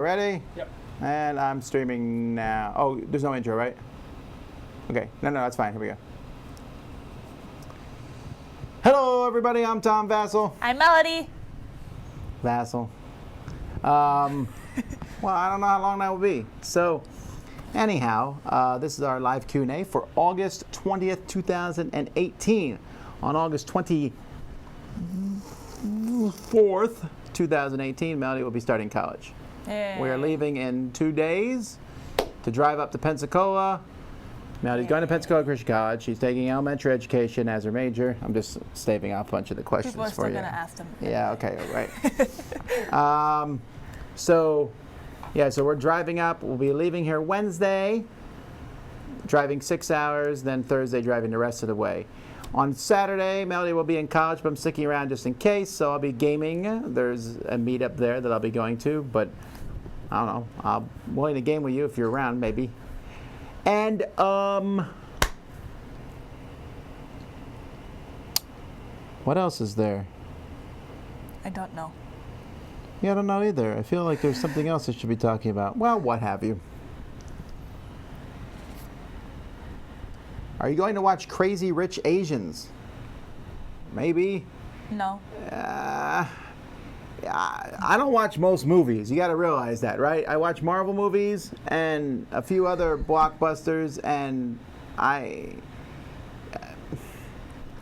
Ready? Yep. And I'm streaming now. Oh, there's no intro, right? Okay. No, that's fine. Here we go. Hello, everybody. I'm Tom Vasel. I'm Melody. Vasel. Well, I don't know how long that will be. So, anyhow, this is our live Q&A for August 20th, 2018. On August 24th, 2018, Melody will be starting college. Yay. We are leaving in 2 days to drive up to Pensacola. Melody's going to Pensacola Christian College. She's taking elementary education as her major. I'm just staving off a bunch of the questions People are for still you. going to ask them. Yeah, okay, right. So we're driving up. We'll be leaving here Wednesday, driving 6 hours, then Thursday driving the rest of the way. On Saturday, Melody will be in college, but I'm sticking around just in case, so I'll be gaming. There's a meetup there that I'll be going to, but I don't know. I'm willing to game with you if you're around, maybe. And, what else is there? I don't know. Yeah, I don't know either. I feel like there's something else I should be talking about. Well, what have you. Are you going to watch Crazy Rich Asians? Maybe. No. I don't watch most movies. You got to realize that, right? I watch Marvel movies and a few other blockbusters, and I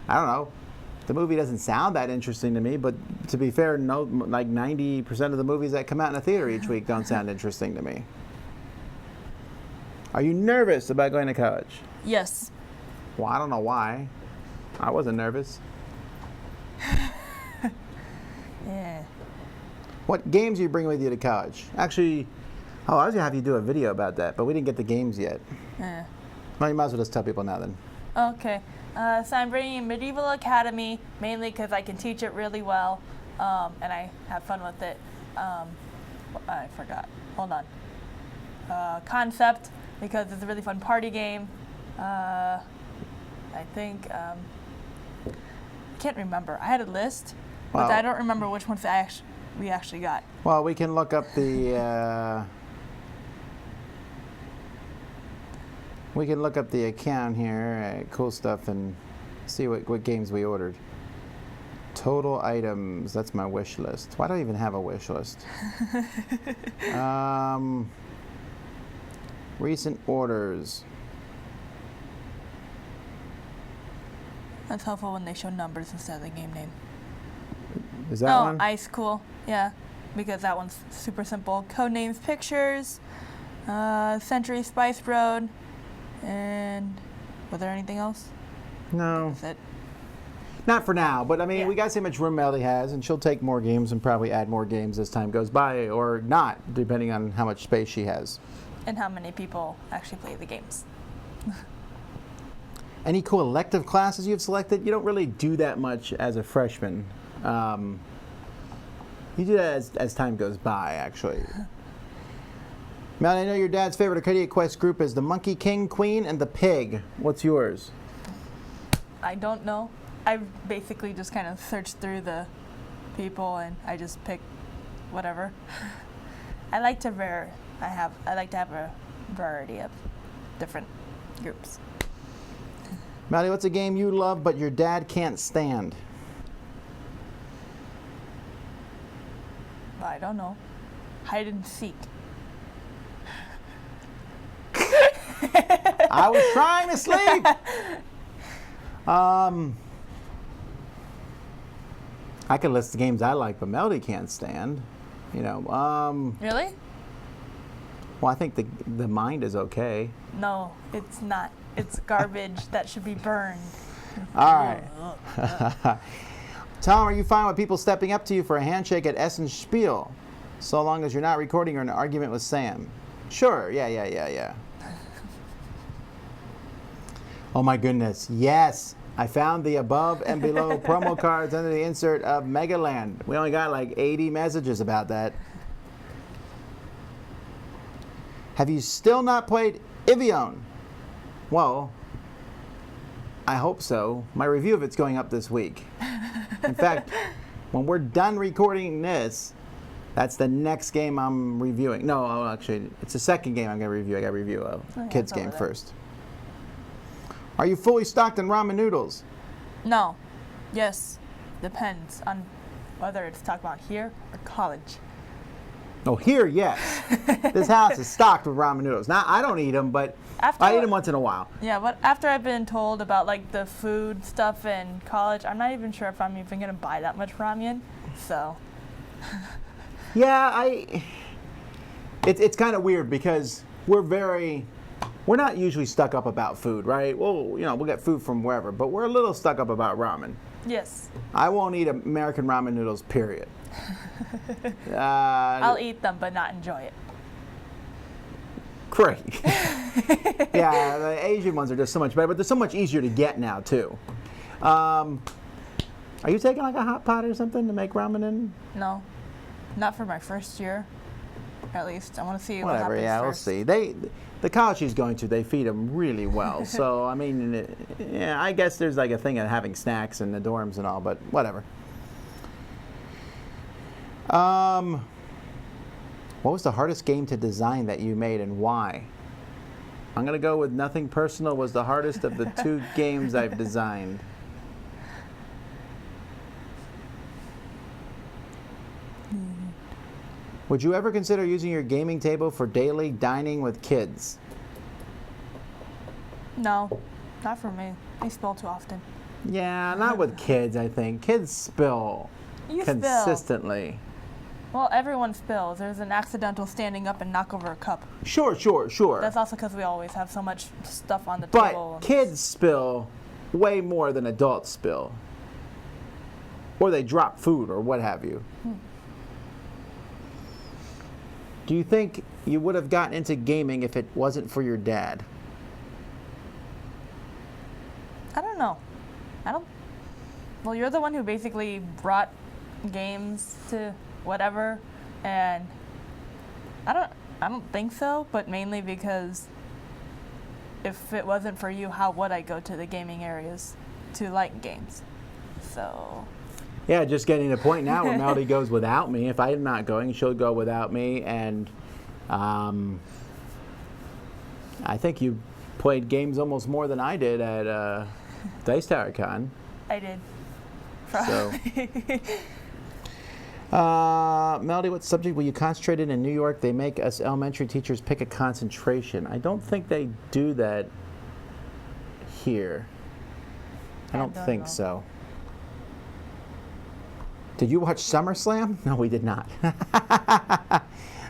don't know. The movie doesn't sound that interesting to me, but to be fair, no, like 90% of the movies that come out in the theater each week don't sound interesting to me. Are you nervous about going to college? Yes. Well, I don't know why. I wasn't nervous. Yeah. What games do you bring with you to college? Actually, I was going to have you do a video about that, but we didn't get the games yet. Yeah. Well, you might as well just tell people now then. Okay. So I'm bringing Medieval Academy mainly because I can teach it really well, and I have fun with it. I forgot. Hold on. Concept because it's a really fun party game. I think I can't remember. I had a list, but I don't remember which ones we actually got. Well, we can look up the account here, cool stuff, and see what games we ordered. Total items. That's my wish list. Why do I even have a wish list? Recent orders. That's helpful when they show numbers instead of the game name. Is that one? Ice Cool. Yeah, because that one's super simple. Codenames Pictures, Century Spice Road, and was there anything else? No. That's it. Not for now, but I mean, Yeah. we got to see how much room Melody has, and she'll take more games and probably add more games as time goes by, or not, depending on how much space she has. And how many people actually play the games. Any cool elective classes you've selected? You don't really do that much as a freshman. You do that as time goes by, actually. Melody, I know your dad's favorite Arcadia Quest group is the Monkey King, Queen, and the Pig. What's yours? I don't know. I basically just kind of searched through the people and I just pick whatever. I like to have a variety of different groups. Melody, what's a game you love but your dad can't stand? I don't know. Hide and seek. I was trying to sleep. I could list the games I like, but Melody can't stand. You know. Really? Well, I think the mind is okay. No, it's not. It's garbage that should be burned. All right. Tom, are you fine with people stepping up to you for a handshake at Essen Spiel, so long as you're not recording or in an argument with Sam? Sure. Yeah. Oh my goodness. Yes. I found the above and below promo cards under the insert of Megaland. We only got like 80 messages about that. Have you still not played Evian? Well, I hope so. My review of it's going up this week. In fact, when we're done recording this, That's the next game I'm reviewing. No, actually, it's the second game I'm going to review. I got to review a kids game first. Are you fully stocked in ramen noodles? No. Yes. Depends on whether it's talked about here or college. Oh, here, yes. This house is stocked with ramen noodles. Now, I don't eat them, but I eat them once in a while. Yeah, but after I've been told about like the food stuff in college, I'm not even sure if I'm even gonna buy that much ramen. So. Yeah, it's kind of weird because we're not usually stuck up about food, right? Well, we'll get food from wherever, but we're a little stuck up about ramen. Yes. I won't eat American ramen noodles, period. I'll eat them, but not enjoy it. Great. Yeah, the Asian ones are just so much better, but they're so much easier to get now, too. Are you taking like a hot pot or something to make ramen in? No. Not for my first year, at least. I want to see what Whatever, happens yeah, first. we'll see. The college he's going to, they feed him really well. So, I mean, yeah, I guess there's like a thing of having snacks in the dorms and all, but whatever. What was the hardest game to design that you made and why? I'm going to go with nothing personal was the hardest of the 2 games I've designed. Would you ever consider using your gaming table for daily dining with kids? No, not for me. They spill too often. Yeah, not with kids, I think. Kids spill You consistently. spill. Well, everyone spills. There's an accidental standing up and knock over a cup. Sure. That's also because we always have so much stuff on the But table. kids spill way more than adults spill. Or they drop food or what have you. Do you think you would have gotten into gaming if it wasn't for your dad? I don't know. Well, you're the one who basically brought games to whatever, and I don't think so, but mainly because if it wasn't for you, how would I go to the gaming areas to like games? So. Yeah, just getting to the point now where Melody goes without me. If I'm not going, she'll go without me. And I think you played games almost more than I did at Dice Tower Con. I did. So, Melody, what subject will you concentrate in New York? They make us elementary teachers pick a concentration. I don't think they do that here. I don't think know. so. Did you watch SummerSlam? No, we did not.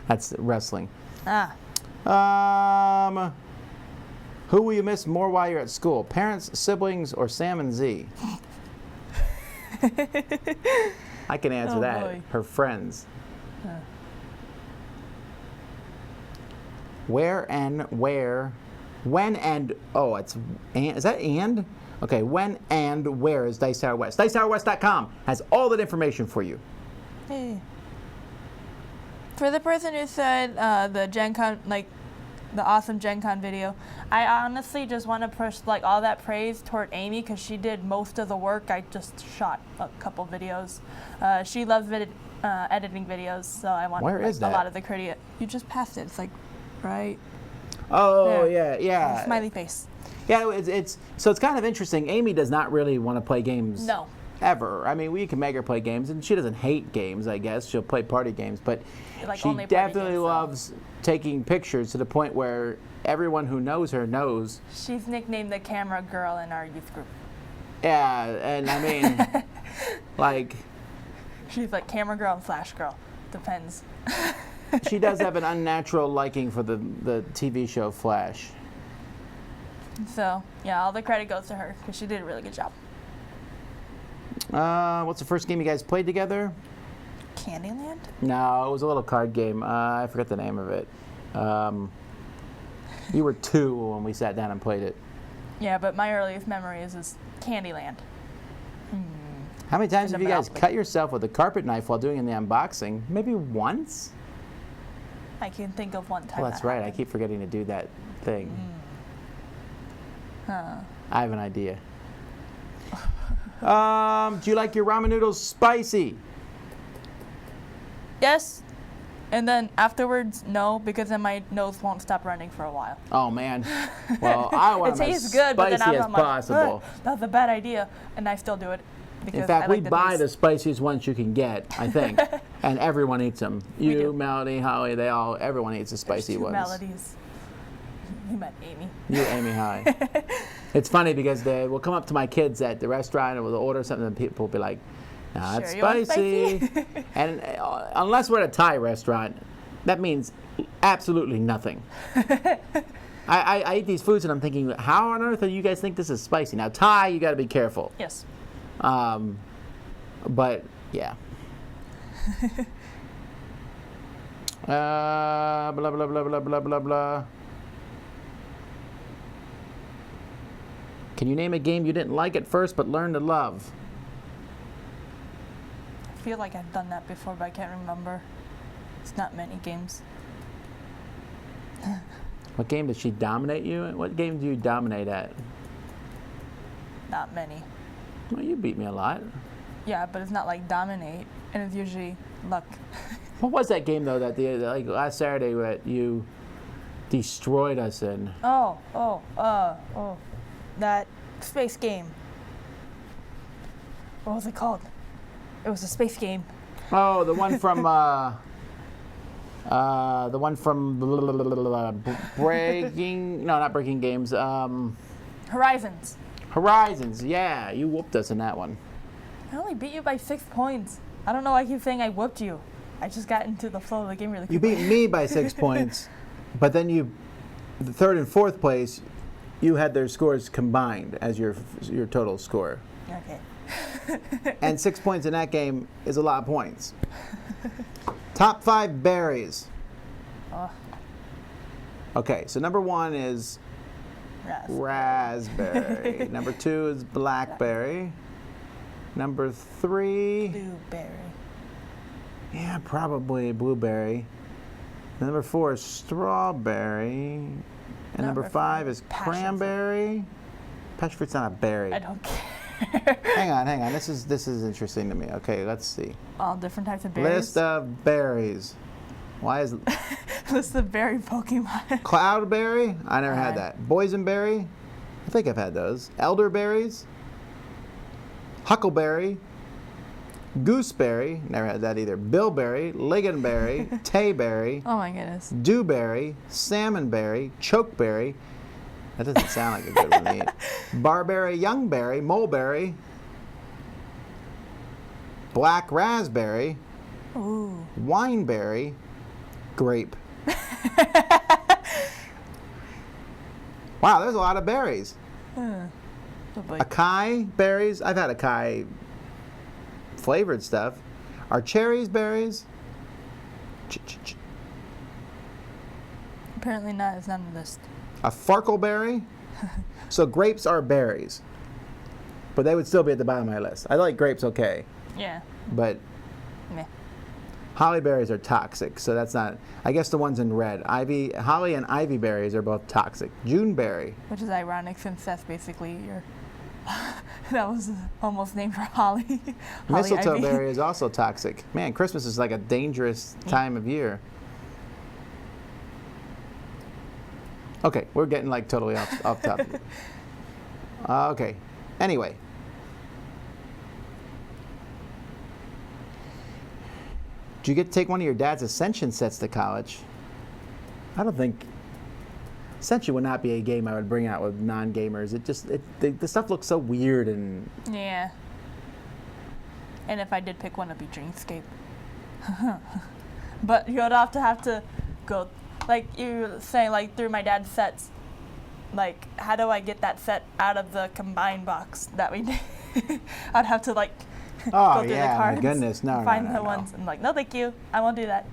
That's wrestling. Who will you miss more while you're at school? Parents, siblings, or Sam and Z? I can answer that. Boy. Her friends. When and is that and? Okay, when and where is Dice Tower West? DiceTowerWest.com has all that information for you. Hey. For the person who said the Gen Con, like the awesome Gen Con video, I honestly just want to push like all that praise toward Amy because she did most of the work. I just shot a couple videos. She loves editing videos, so I want Where is that? a lot of the credit. You just passed it. It's like right. Oh, there. yeah. Smiley face. Yeah, it's kind of interesting. Amy does not really want to play games. No. Ever. I mean, we can make her play games, and she doesn't hate games, I guess. She'll play party games, but Like she only party definitely games, loves taking pictures to the point where everyone who knows her knows. She's nicknamed the camera girl in our youth group. Yeah, and I mean, like... She's like camera girl and flash girl. Depends. She does have an unnatural liking for the TV show Flash. So, yeah, all the credit goes to her because she did a really good job. What's the first game you guys played together? Candyland? No, it was a little card game. I forget the name of it. You were 2 when we sat down and played it. Yeah, but my earliest memories is Candyland. How many times In have the you guys Monopoly. cut yourself with a carpet knife while doing the unboxing? Maybe once? I can think of one time. Oh, that's that right. I happened. keep forgetting to do that thing. I have an idea. Do you like your ramen noodles spicy? Yes, And then afterwards, no, because then my nose won't stop running for a while. Oh man. Well, I want It them tastes as good, but then spicy I'm as like, possible. that's a bad idea, and I still do it. Because In fact, I we like the buy taste. the spiciest ones you can get, I think, and everyone eats them. We You, do. Melody, Holly, everyone eats the spicy There's two ones. melodies. You met Amy. You, Amy, hi. It's funny because they will come up to my kids at the restaurant and will order something, and people will be like, "Nah, it's Sure you want spicy." spicy? And unless we're at a Thai restaurant, that means absolutely nothing. I eat these foods and I'm thinking, how on earth do you guys think this is spicy? Now, Thai, you got to be careful. Yes. But yeah. Blah blah blah blah blah blah blah. Can you name a game you didn't like at first but learned to love? I feel like I've done that before, but I can't remember. It's not many games. What game did she dominate you? What game do you dominate at? Not many. Well, you beat me a lot. Yeah, but it's not like dominate, and it's usually luck. What was that game though that like last Saturday that you destroyed us in? Oh, that space game. What was it called? It was a space game. Oh, the one from Breaking. No, not Breaking Games. Horizons. Horizons. Yeah, you whooped us in that one. I only beat you by 6 points. I don't know why I keep saying I whooped you. I just got into the flow of the game really You quickly. beat me by 6 points, but then the third and fourth place, you had their scores combined as your total score. Okay. And 6 points in that game is a lot of points. Top 5 berries. Oh, Okay, so number 1 is raspberry. raspberry. Number 2 is blackberry. Number 3, Blueberry. yeah, probably blueberry. Number 4 is strawberry. And number 5 is passion fruit. cranberry. Passion fruit's not a berry. I don't care. Hang on. This is interesting to me. Okay, let's see. All different types of berries. List of berries. Why is List of berry Pokemon. cloudberry? I never had Uh, that. Boysenberry? I think I've had those. Elderberries? Huckleberry? Gooseberry? Never had that either. Bilberry? Lingonberry? Tayberry? Oh my goodness. Dewberry? Salmonberry? Chokeberry? That doesn't sound like a good one to eat. Barberry? Youngberry? Mulberry? Black raspberry? Ooh. Wineberry? Grape. Wow, there's a lot of berries. Oh boy. Acai berries. I've had acai flavored stuff. Are cherries berries? Apparently not. It's not on the list. A farkleberry? So grapes are berries. But they would still be at the bottom of my list. I like grapes okay. Yeah. But Meh. holly berries are toxic, so that's not. I guess the ones in red. Holly and ivy berries are both toxic. Juneberry. Which is ironic since that's basically your. That was almost named for Holly. Holly Mistletoe Ivy. berry is also toxic. Man, Christmas is like a dangerous time of year. Okay, we're getting like totally off topic. Okay, anyway. Did you get to take one of your dad's Ascension sets to college? I don't think. Ascension would not be a game I would bring out with non-gamers. The stuff looks so weird and. Yeah. And if I did pick one, it'd be Dreamscape. But you would have to go, like you were saying, like through my dad's sets. Like, how do I get that set out of the combined box that we did? I'd have to like Oh go through the yeah, cards, my goodness, no, find no, the no. ones, and like, no, thank you, I won't do that.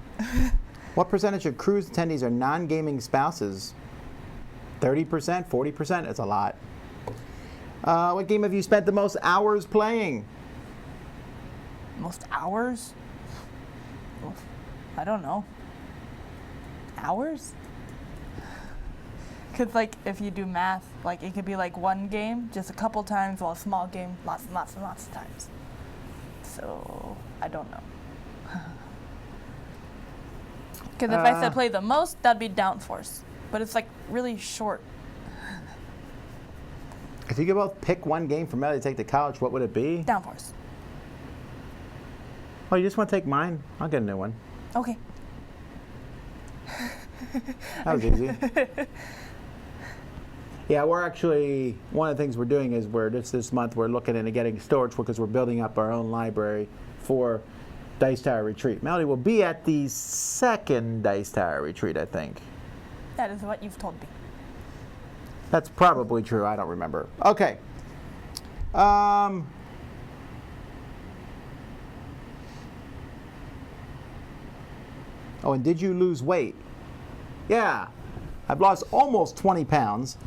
What percentage of cruise attendees are non-gaming spouses? 30%, 40%? That's a lot. What game have you spent the most hours playing? Most hours? Oof, I don't know. Hours? Because, like, if you do math, like, it could be, like, one game, just a couple times, while a small game, lots and lots and lots of times. So, I don't know. Because if I said play the most, that'd be Downforce. But it's like really short. If you could both pick one game for Melody to take to college, what would it be? Downforce. Oh, you just want to take mine? I'll get a new one. Okay. That was easy. Yeah, we're actually, one of the things we're doing is this month we're looking into getting storage because we're building up our own library for Dice Tower Retreat. Melody will be at the second Dice Tower Retreat, I think. That is what you've told me. That's probably true. I don't remember. Okay. Oh, and did you lose weight? Yeah. I've lost almost 20 pounds.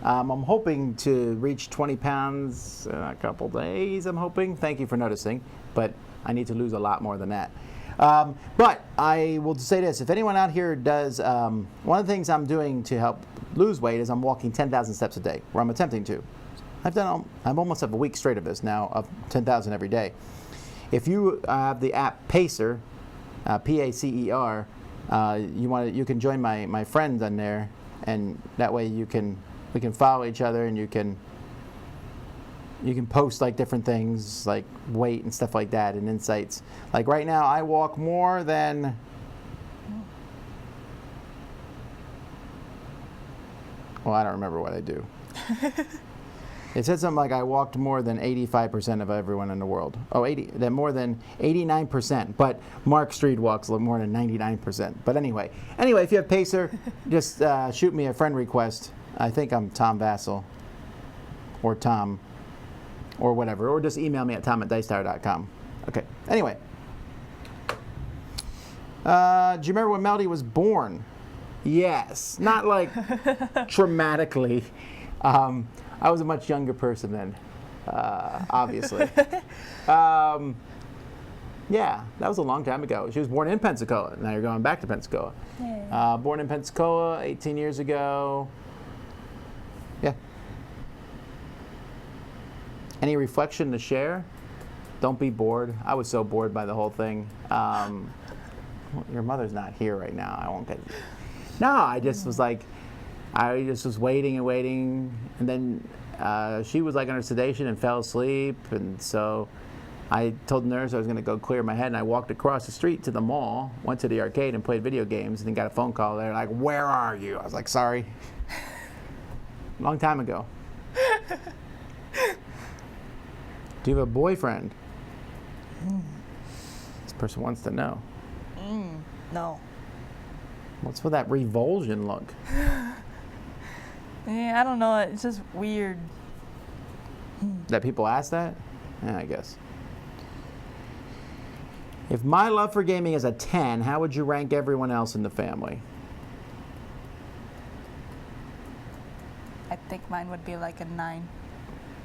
I'm hoping to reach 20 pounds in a couple days, I'm hoping. Thank you for noticing. But I need to lose a lot more than that. But I will say this. If anyone out here does, one of the things I'm doing to help lose weight is I'm walking 10,000 steps a day, or I'm attempting to. I'm almost have a week straight of this now, of 10,000 every day. If you have the app Pacer, Pacer, you can join my friends on there, and that way we can follow each other, and you can post like different things like weight and stuff like that and insights. Like right now I walk more than I don't remember what I do. It said something like I walked more than 85% of everyone in the world. Then more than 89%. But Mark Street walks a little more than 99%. But anyway, if you have Pacer, just shoot me a friend request. I think I'm Tom Bassel, or Tom, or whatever, or just email me at tom@dicetower.com. Okay. Anyway, do you remember when Melody was born? Yes, not like traumatically. I was a much younger person then, obviously. Yeah, that was a long time ago. She was born in Pensacola. Now you're going back to Pensacola. Yeah. Born in Pensacola 18 years ago. Yeah. Any reflection to share? Don't be bored. I was so bored by the whole thing. Your mother's not here right now. I won't get. No, I just was like, I just was waiting and waiting, and then she was like under sedation and fell asleep, and so I told the nurse I was going to go clear my head, and I walked across the street to the mall, went to the arcade and played video games, and then got a phone call there like, "Where are you?" I was like, "Sorry." Long time ago. Do you have a boyfriend? This person wants to know. No. What's with that revulsion look? Yeah, I don't know. It's just weird. That people ask that? Yeah, I guess. If my love for gaming is a 10, how would you rank everyone else in the family? I think mine would be like a 9.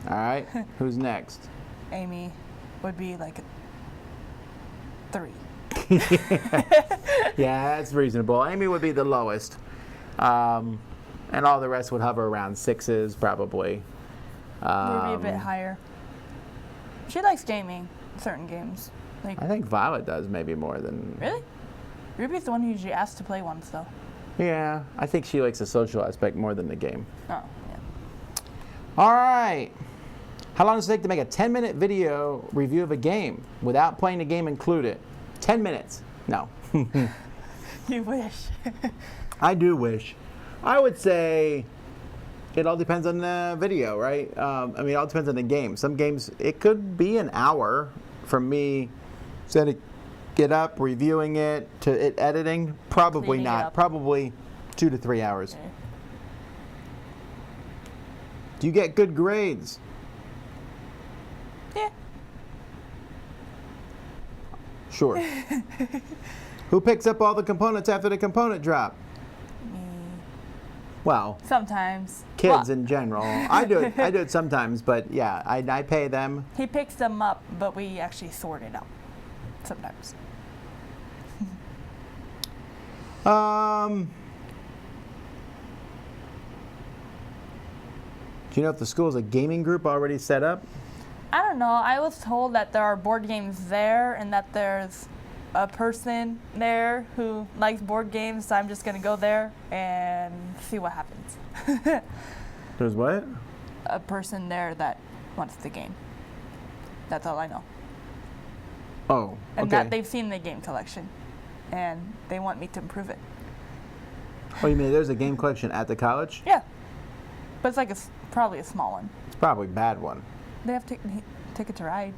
All right. Who's next? Amy would be like a 3. Yeah, that's reasonable. Amy would be the lowest. And all the rest would hover around 6s, probably. Maybe a bit higher. She likes gaming, certain games. Like, I think Violet does maybe more than... really? Ruby's the one who usually asks to play once, though. Yeah, I think she likes the social aspect more than the game. Oh, yeah. All right. How long does it take to make a 10-minute video review of a game without playing the game included? 10 minutes. No. You wish. I do wish. I would say it all depends on the video, right? I mean, it all depends on the game. Some games, it could be an hour from me setting it up, reviewing it, to it editing. Probably Cleaning it not. up. Probably 2 to 3 hours. Okay. Do you get good grades? Yeah. Sure. Who picks up all the components after the component drop? Me. Well, Sometimes. kids Well, in general. I do it sometimes, but yeah, I pay them. he picks them up, but we actually sort it out. Sometimes. Do you know if the school is a gaming group already set up? I don't know. I was told that there are board games there and that there's a person there who likes board games, so I'm just gonna go there and see what happens. There's what? A person there that wants the game. That's all I know. Oh, And okay. that they've seen the game collection, and they want me to improve it. Oh, you mean there's a game collection at the college? Yeah, but it's like probably a small one. It's probably a bad one. They have ticket to ride.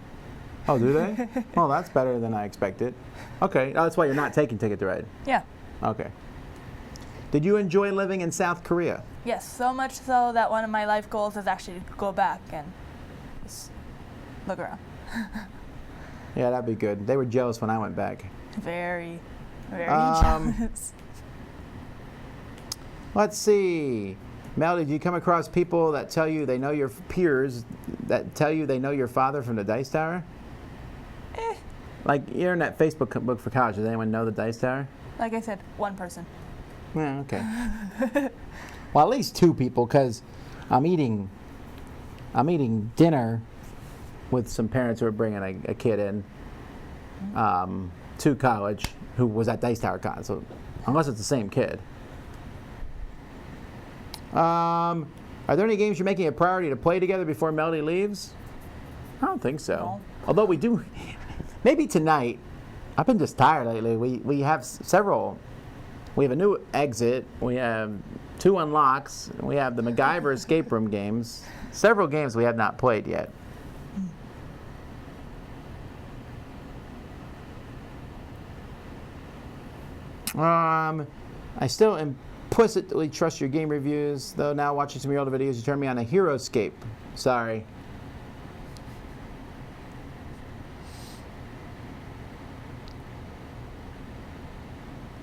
Oh, do they? Well, that's better than I expected. Okay, oh, that's why you're not taking Ticket to Ride. Yeah. Okay. Did you enjoy living in South Korea? Yes, so much so that one of my life goals is actually to go back and just look around. Yeah, that'd be good. They were jealous when I went back. Very, very Um, jealous. Let's see. Melody, do you come across people that tell you they know your peers that tell you they know your father from the Dice Tower? Like, you're in that Facebook book for college. Does anyone know the Dice Tower? Like I said, one person. Yeah, okay. Well, at least two people, because I'm eating dinner with some parents who are bringing a kid in to college who was at Dice Tower Con. So, unless it's the same kid. Are there any games you're making a priority to play together before Melody leaves? I don't think so. No. Although we do, maybe tonight. I've been just tired lately. We have several. We have a new exit. We have 2 unlocks. We have the MacGyver escape room games. Several games we have not played yet. I still implicitly trust your game reviews, though now watching some of your older videos, you turned me on a HeroScape. Sorry.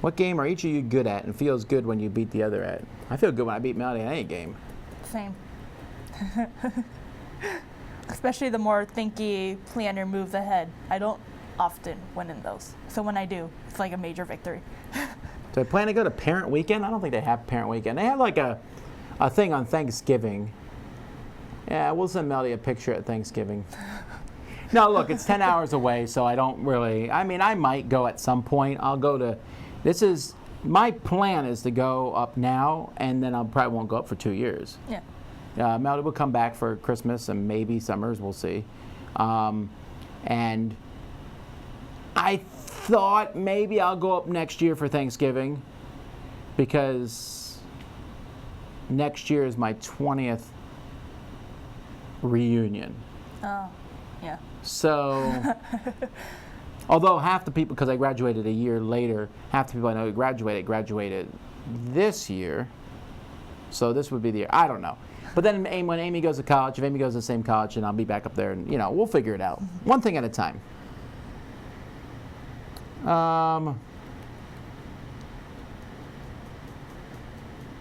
What game are each of you good at and feels good when you beat the other at? I feel good when I beat Melody in any game. Same. Especially the more thinky, plan your moves ahead. I don't often win in those. So when I do, it's like a major victory. Do I plan to go to Parent Weekend? I don't think they have Parent Weekend. They have like a thing on Thanksgiving. Yeah, we'll send Melody a picture at Thanksgiving. No, look, it's 10 hours away, so I don't really, I mean, I might go at some point. I'll go to, my plan is to go up now, and then I probably won't go up for 2 years. Yeah. Melody will come back for Christmas and maybe summers, we'll see. And I thought maybe I'll go up next year for Thanksgiving because next year is my 20th reunion. Oh, yeah. So, although half the people, because I graduated a year later, half the people I know who graduated this year. So this would be the year. I don't know. But then when Amy goes to college, if Amy goes to the same college, and I'll be back up there, and we'll figure it out. One thing at a time.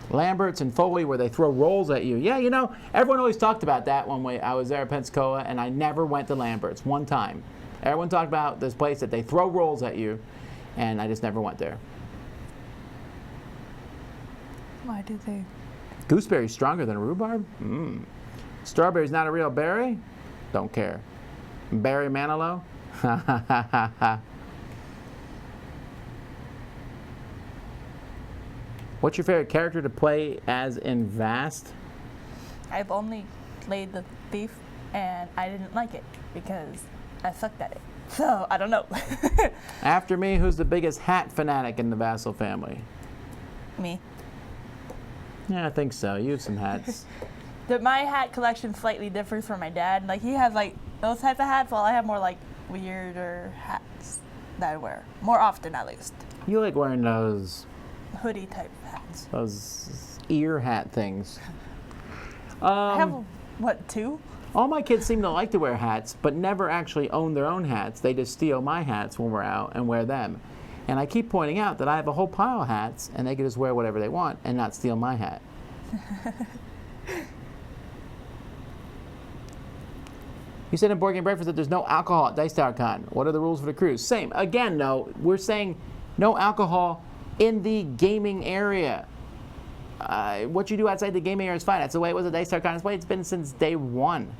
Lambert's and Foley, where they throw rolls at you. Yeah, everyone always talked about that one way. I was there at Pensacola, and I never went to Lambert's one time. Everyone talked about this place that they throw rolls at you, and I just never went there. Why do they? Gooseberry's stronger than rhubarb? Strawberry's not a real berry? Don't care. Barry Manilow? What's your favorite character to play as in Vast? I've only played the thief, and I didn't like it because I sucked at it. So, I don't know. After me, who's the biggest hat fanatic in the Bassel family? Me. Yeah, I think so. You have some hats. My hat collection slightly differs from my dad. Like, he has, like, those types of hats, while I have more, like, weirder hats that I wear. More often, at least. You like wearing those Hoodie type hats. those ear hat things. I have, what, 2? All my kids seem to like to wear hats, but never actually own their own hats. They just steal my hats when we're out and wear them. And I keep pointing out that I have a whole pile of hats, and they can just wear whatever they want and not steal my hat. You said in Board Game Breakfast that there's no alcohol at Dice Tower Con. What are the rules for the cruise? Same. Again, no. We're saying no alcohol in the gaming area. What you do outside the gaming area is fine. That's the way it was at Dice Tower Con. That's the way it's been since day one.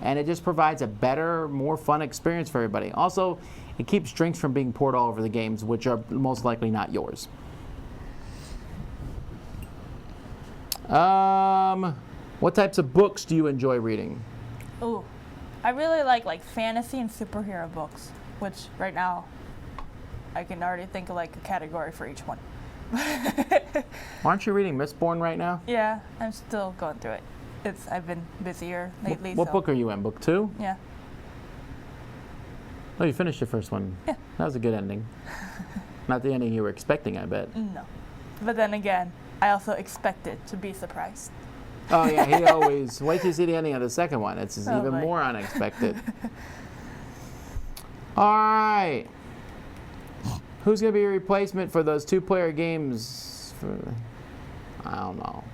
and it just provides a better, more fun experience for everybody. Also, it keeps drinks from being poured all over the games, which are most likely not yours. What types of books do you enjoy reading? Ooh, I really like fantasy and superhero books, which right now I can already think of like a category for each one. Aren't you reading Mistborn right now? Yeah, I'm still going through it. I've been busier lately. What so. book are you in? Book 2? Yeah. Oh, you finished your first one. Yeah. That was a good ending. Not the ending you were expecting, I bet. No. But then again, I also expected to be surprised. Oh, yeah, he always... Wait till you see the ending of the second one. It's even more unexpected. All right. Who's going to be a replacement for those 2-player games? I don't know.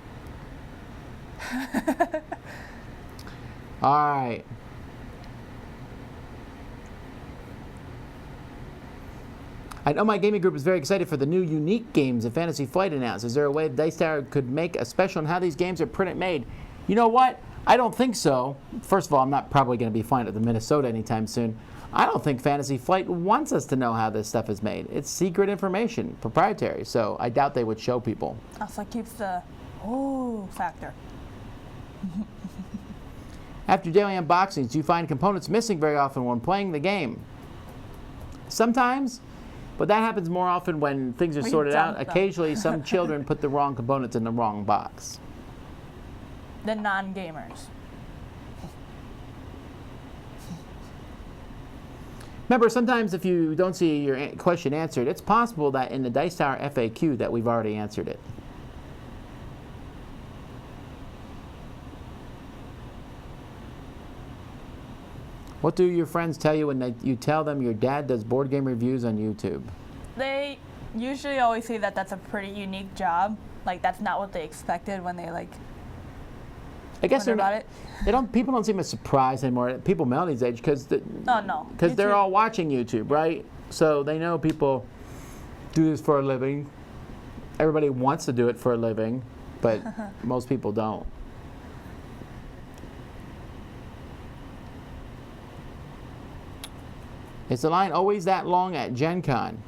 All right. I know my gaming group is very excited for the new unique games that Fantasy Flight announced. Is there a way Dice Tower could make a special on how these games are printed made? You know what? I don't think so. First of all, I'm not probably going to be flying to Minnesota anytime soon. I don't think Fantasy Flight wants us to know how this stuff is made. It's secret information, proprietary, so I doubt they would show people. Also keeps the factor. After daily unboxings, do you find components missing very often when playing the game? Sometimes, but that happens more often when things are sorted out. Occasionally, some children put the wrong components in the wrong box. The non-gamers. Remember, sometimes if you don't see your question answered, it's possible that in the Dice Tower FAQ that we've already answered it. What do your friends tell you when you tell them your dad does board game reviews on YouTube? They usually always say that that's a pretty unique job. Like, that's not what they expected when they, like, I guess they're about not, it. they don't. People don't seem as surprised anymore. People Melanie's age because No. They're all watching YouTube, right? So they know people do this for a living. Everybody wants to do it for a living, but most people don't. Is the line always that long at Gen Con?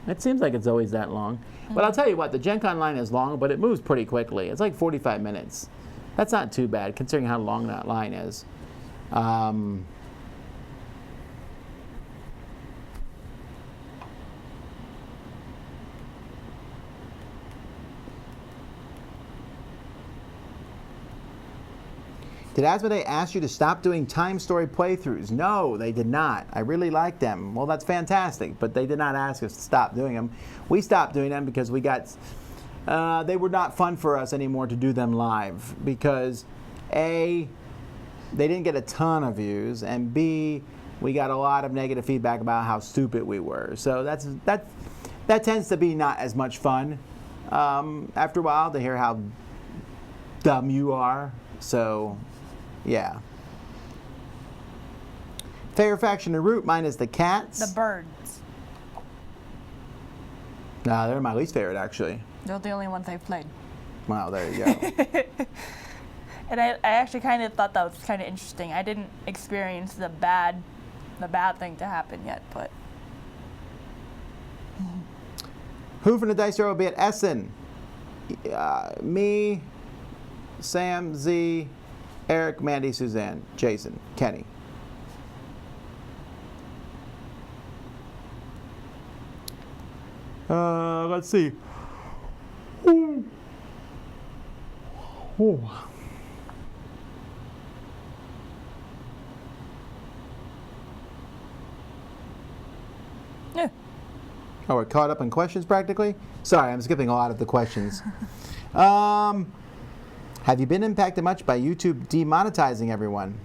It seems like it's always that long. But I'll tell you what, the Gen Con line is long, but it moves pretty quickly. It's like 45 minutes. That's not too bad, considering how long that line is. Did Asmodee ask you to stop doing time story playthroughs? No, they did not. I really like them. Well, that's fantastic, but they did not ask us to stop doing them. We stopped doing them because we got... they were not fun for us anymore to do them live because A, they didn't get a ton of views, and B, we got a lot of negative feedback about how stupid we were. So that tends to be not as much fun after a while to hear how dumb you are. So, yeah. Favorite faction to root, mine is the cats. The birds. Nah, they're my least favorite, actually. They're the only ones I've played. Wow, there you go. And I actually kind of thought that was kind of interesting. I didn't experience the bad thing to happen yet, but. Who from the Dice Tower will be at Essen? Me, Sam, Z, Eric, Mandy, Suzanne, Jason, Kenny. Let's see. Ooh. Ooh. Yeah. Oh, we're caught up in questions practically? Sorry, I'm skipping a lot of the questions. Have you been impacted much by YouTube demonetizing everyone?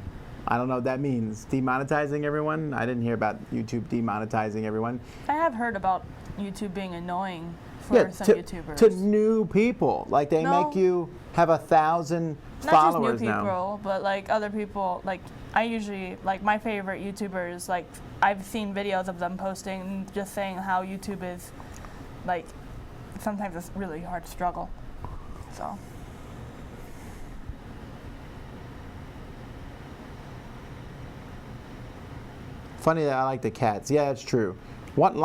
I don't know what that means. Demonetizing everyone? I didn't hear about YouTube demonetizing everyone. I have heard about YouTube being annoying for some YouTubers. To new people. Like they make you have 1,000 followers now. Not just new people, but like other people. Like I usually, like my favorite YouTubers, like I've seen videos of them posting just saying how YouTube is, like, sometimes it's really hard to struggle. So. Funny that I like the cats. Yeah, it's true. What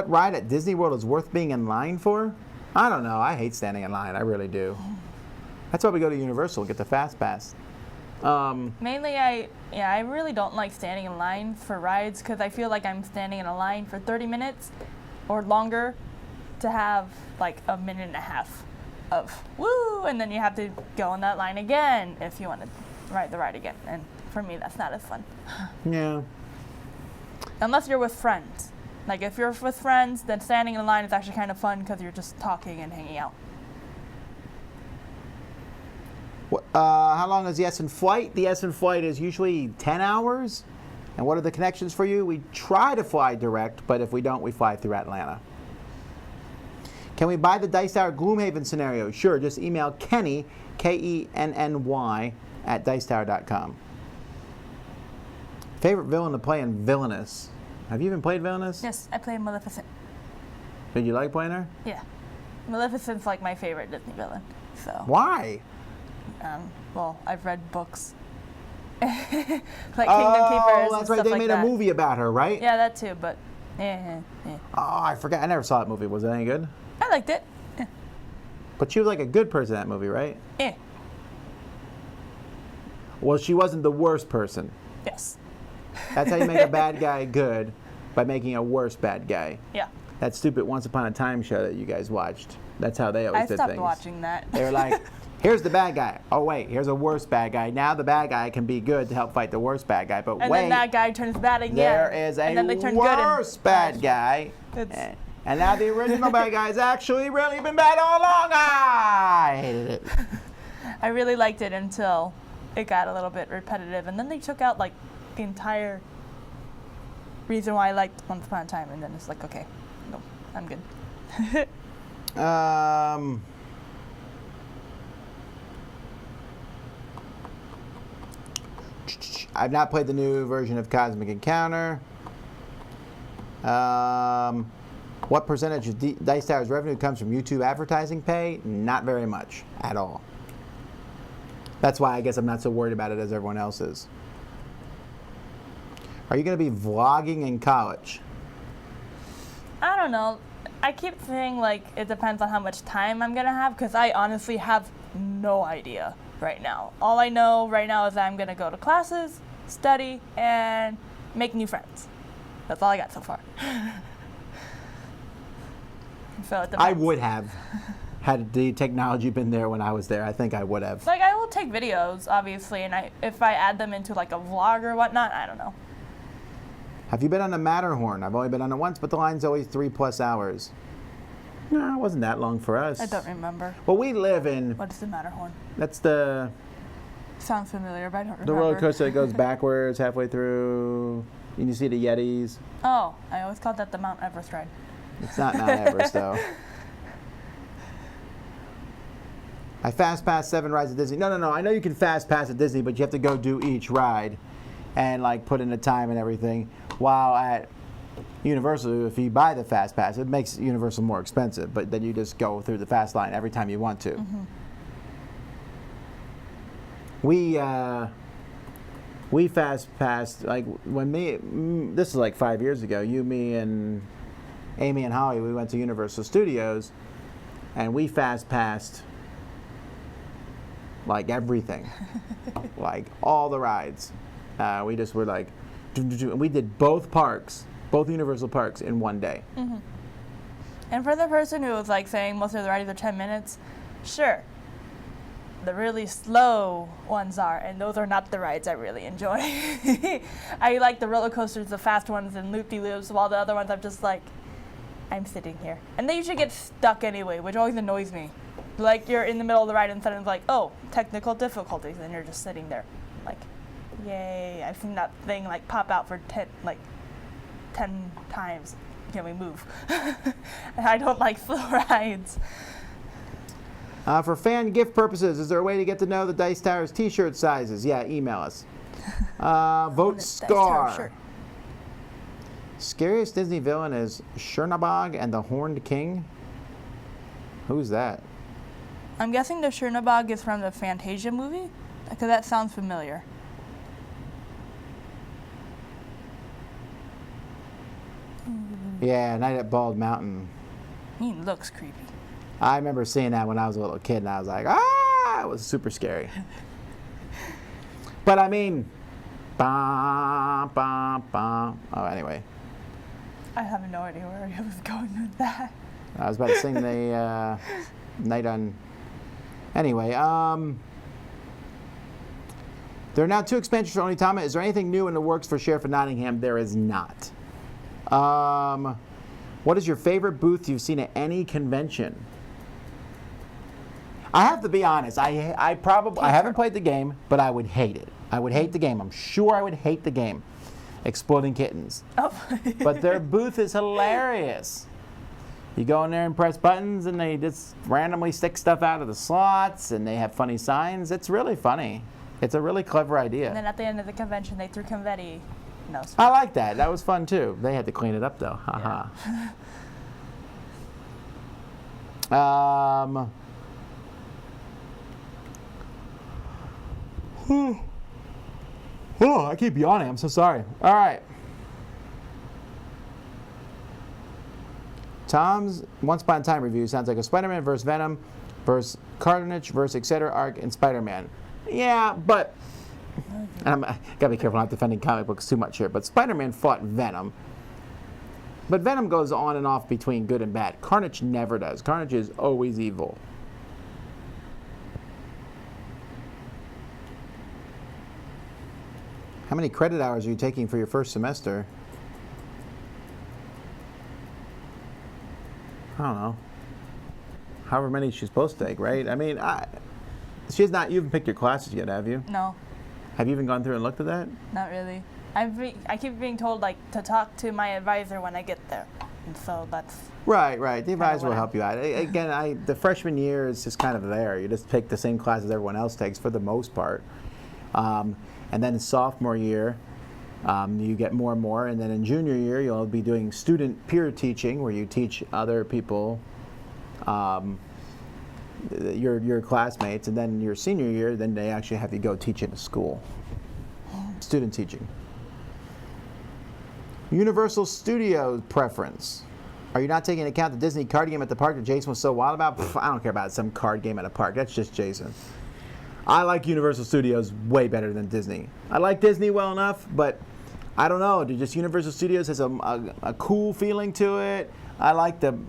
ride at Disney World is worth being in line for? I don't know. I hate standing in line. I really do. That's why we go to Universal, get the Fast Pass. Mainly, I really don't like standing in line for rides because I feel like I'm standing in a line for 30 minutes or longer to have like a minute and a half of woo, and then you have to go in that line again if you want to ride the ride again. And for me, that's not as fun. Yeah. Unless you're with friends. Like if you're with friends, then standing in line is actually kind of fun because you're just talking and hanging out. How long is the Essen flight? The Essen flight is usually 10 hours. And what are the connections for you? We try to fly direct, but if we don't, we fly through Atlanta. Can we buy the Dice Tower Gloomhaven scenario? Sure, just email Kenny, Kenny, at dicetower.com. Favorite villain to play in Villainous? Have you even played Villainous? Yes, I play Maleficent. Did you like playing her? Yeah. Maleficent's like my favorite Disney villain. So. Why? Well, I've read books. Like Kingdom Keepers. That's right. They made a movie about her, right? Yeah, that too, but yeah. Oh, I forgot. I never saw that movie. Was it any good? I liked it. Yeah. But she was like a good person in that movie, right? Yeah. Well, she wasn't the worst person. Yes. That's how you make a bad guy good, by making a worse bad guy. Yeah. That stupid Once Upon a Time show that you guys watched. That's how they always did things. I stopped watching that. They were like, here's the bad guy. Oh, wait, here's a worse bad guy. Now the bad guy can be good to help fight the worst bad guy. But and wait, then that guy turns bad again. there is a worse bad guy. And now the original bad guy's actually really been bad all along. I hated it. I really liked it until it got a little bit repetitive. And then they took out like the entire reason why I liked Once Upon a Time. And then it's like, okay, no, I'm good. I've not played the new version of Cosmic Encounter. What percentage of Dice Tower's revenue comes from YouTube advertising pay? Not very much at all. That's why I guess I'm not so worried about it as everyone else is. Are you going to be vlogging in college? I don't know. I keep saying like it depends on how much time I'm going to have because I honestly have no idea right now. All I know right now is that I'm going to go to classes, study, and make new friends. That's all I got so far. So it depends. I would have. Had the technology been there when I was there, I think I would have. Like I will take videos, obviously, and if I add them into like a vlog or whatnot, I don't know. Have you been on the Matterhorn? I've only been on it once, but the line's always 3+ hours. No, it wasn't that long for us. I don't remember. Well, we live in... What's the Matterhorn? That's the... Sounds familiar, but I don't remember. The roller coaster that goes backwards halfway through, and you see the Yetis. Oh, I always called that the Mount Everest ride. It's not Mount Everest, though. I fast pass 7 rides at Disney. No. I know you can fast pass at Disney, but you have to go do each ride and like put in the time and everything. While at Universal, if you buy the fast pass, it makes Universal more expensive, but then you just go through the fast line every time you want to. Mm-hmm. We fast passed like when this is like 5 years ago. You, me, and Amy and Holly, we went to Universal Studios, and we fast passed like everything, like all the rides. We just were like, and we did both parks, both Universal parks in one day. Mm-hmm. And for the person who was like saying most of the rides are 10 minutes, sure. The really slow ones are, and those are not the rides I really enjoy. I like the roller coasters, the fast ones, and loop-de-loops, while the other ones I'm just like, I'm sitting here. And they usually get stuck anyway, which always annoys me. Like you're in the middle of the ride and suddenly it's like, oh, technical difficulties, and you're just sitting there, like, yay! I've seen that thing like pop out for 10 times. Can we move? And I don't like slow rides. For fan gift purposes, is there a way to get to know the Dice Tower's t-shirt sizes? Yeah, email us. Vote Scar. Scariest Disney villain is Chernabog and the Horned King. Who's that? I'm guessing the Chernabog is from the Fantasia movie, because that sounds familiar. Yeah, Night at Bald Mountain. He looks creepy. I remember seeing that when I was a little kid, and I was like, ah! It was super scary. But I mean, bah, bah, bah. Oh, anyway. I have no idea where I was going with that. I was about to sing the Night on... Anyway, there are now 2 expansions for Onitama. Is there anything new in the works for Sheriff of Nottingham? There is not. What is your favorite booth you've seen at any convention? I have to be honest. I haven't played the game, but I would hate it. I would hate the game. I'm sure I would hate the game. Exploding Kittens. Oh. But their booth is hilarious. You go in there and press buttons, and they just randomly stick stuff out of the slots, and they have funny signs. It's really funny. It's a really clever idea. And then at the end of the convention, they threw confetti. No. I like that. That was fun too. They had to clean it up though. Haha. Yeah. Oh, I keep yawning. I'm so sorry. All right. Tom's Once Upon a Time review sounds like a Spider-Man versus Venom versus Carnage versus etc. arc in Spider-Man. Yeah, but and I gotta be careful not defending comic books too much here. But Spider-Man fought Venom. But Venom goes on and off between good and bad. Carnage never does. Carnage is always evil. How many credit hours are you taking for your first semester? I don't know. However many she's supposed to take, right? I mean, you haven't picked your classes yet, have you? No. Have you even gone through and looked at that? Not really. I keep being told to talk to my advisor when I get there, and so that's right. The advisor will help you out. Again, the freshman year is just kind of there. You just take the same classes everyone else takes for the most part, and then in sophomore year, you get more and more, and then in junior year you'll be doing student peer teaching, where you teach other people, your classmates, and then your senior year, then they actually have you go teach in a school. Student teaching. Universal Studios preference. Are you not taking into account the Disney card game at the park that Jason was so wild about? I don't care about some card game at a park. That's just Jason. I like Universal Studios way better than Disney. I like Disney well enough, but I don't know. Just Universal Studios has a cool feeling to it. I love the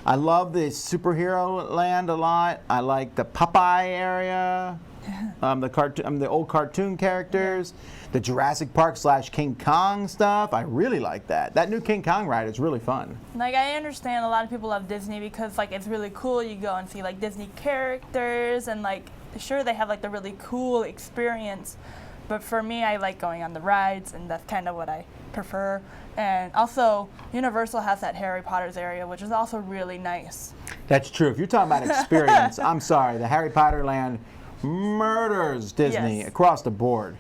superhero land a lot. I like the Popeye area. The old cartoon characters, the Jurassic Park / King Kong stuff. I really like that. That new King Kong ride is really fun. Like, I understand a lot of people love Disney because it's really cool. You go and see Disney characters, and sure, they have the really cool experience. But for me, I like going on the rides, and that's kind of what I prefer. And also, Universal has that Harry Potter's area, which is also really nice. That's true. If you're talking about experience, I'm sorry, the Harry Potter land murders Disney across the board.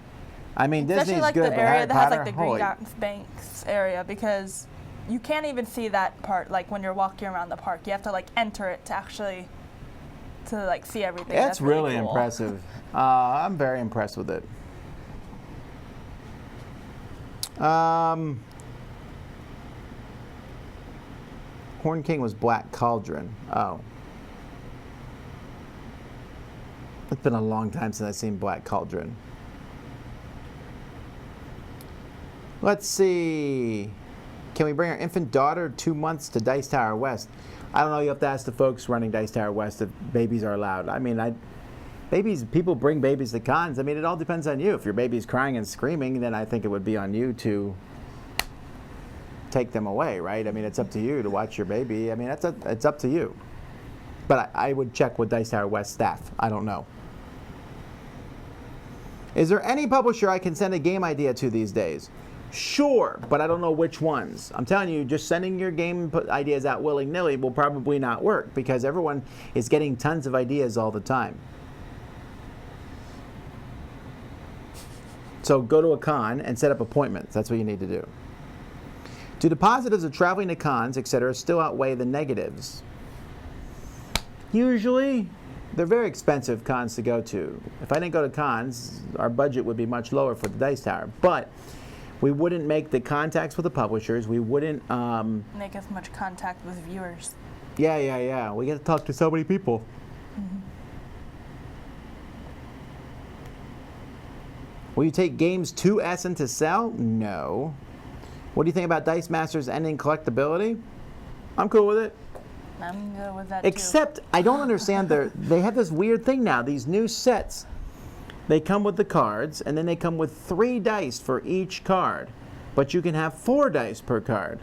I mean, Disney's good, but Harry Potter, has the Green Banks area, because you can't even see that part when you're walking around the park. You have to enter it to actually see everything. That's really cool. Impressive. I'm very impressed with it. Horn King was Black Cauldron. Oh. It's been a long time since I've seen Black Cauldron. Let's see. Can we bring our infant daughter 2 months to Dice Tower West? I don't know. You have to ask the folks running Dice Tower West if babies are allowed. I mean, people bring babies to cons. I mean, it all depends on you. If your baby's crying and screaming, then I think it would be on you to take them away, right? I mean, it's up to you to watch your baby. I mean, it's up to you. But I would check with Dice Tower West staff. I don't know. Is there any publisher I can send a game idea to these days? Sure, but I don't know which ones. I'm telling you, just sending your game ideas out willy-nilly will probably not work, because everyone is getting tons of ideas all the time. So go to a con and set up appointments. That's what you need to do. Do the positives of traveling to cons, etc., still outweigh the negatives? Usually. They're very expensive cons to go to. If I didn't go to cons, our budget would be much lower for the Dice Tower. But We wouldn't make the contacts with the publishers. We wouldn't. Make as much contact with viewers. Yeah. We get to talk to so many people. Will you take games to Essen to sell? No. What do you think about Dice Masters ending collectability? I'm cool with it. I'm good with that Except I don't understand they have this weird thing now. These new sets, they come with the cards, and then they come with 3 dice for each card, but you can have 4 dice per card.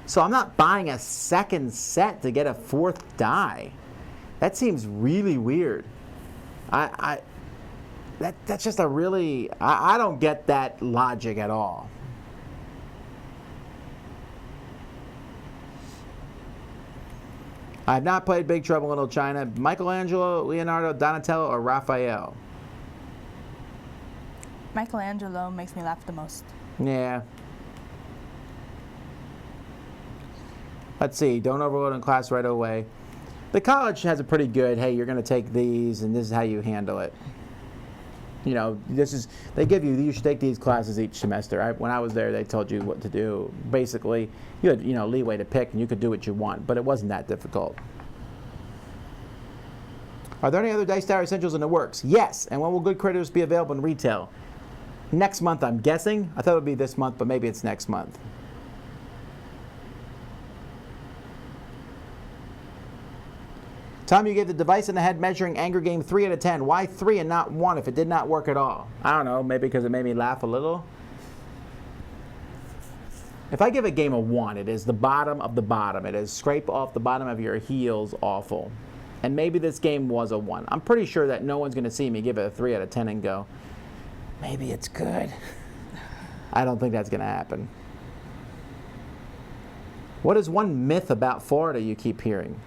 So I'm not buying a second set to get a 4th die. That seems really weird. That's just a really, I don't get that logic at all. I have not played Big Trouble in Little China. Michelangelo, Leonardo, Donatello, or Raphael? Michelangelo makes me laugh the most. Yeah. Let's see. Don't overload in class right away. The college has a pretty good, hey, you're going to take these, and this is how you handle it. You know, they give you should take these classes each semester. When I was there, they told you what to do. Basically, you had, leeway to pick, and you could do what you want, but it wasn't that difficult. Are there any other Dice Tower Essentials in the works? Yes. And when will Good Critters be available in retail? Next month, I'm guessing. I thought it would be this month, but maybe it's next month. Tom, you gave the device in the head measuring anger game 3 out of 10. Why 3 and not 1 if it did not work at all? I don't know. Maybe because it made me laugh a little. If I give a game a 1, it is the bottom of the bottom. It is scrape off the bottom of your heels awful. And maybe this game was a 1. I'm pretty sure that no one's going to see me give it a 3 out of 10 and go, maybe it's good. I don't think that's going to happen. What is one myth about Florida you keep hearing?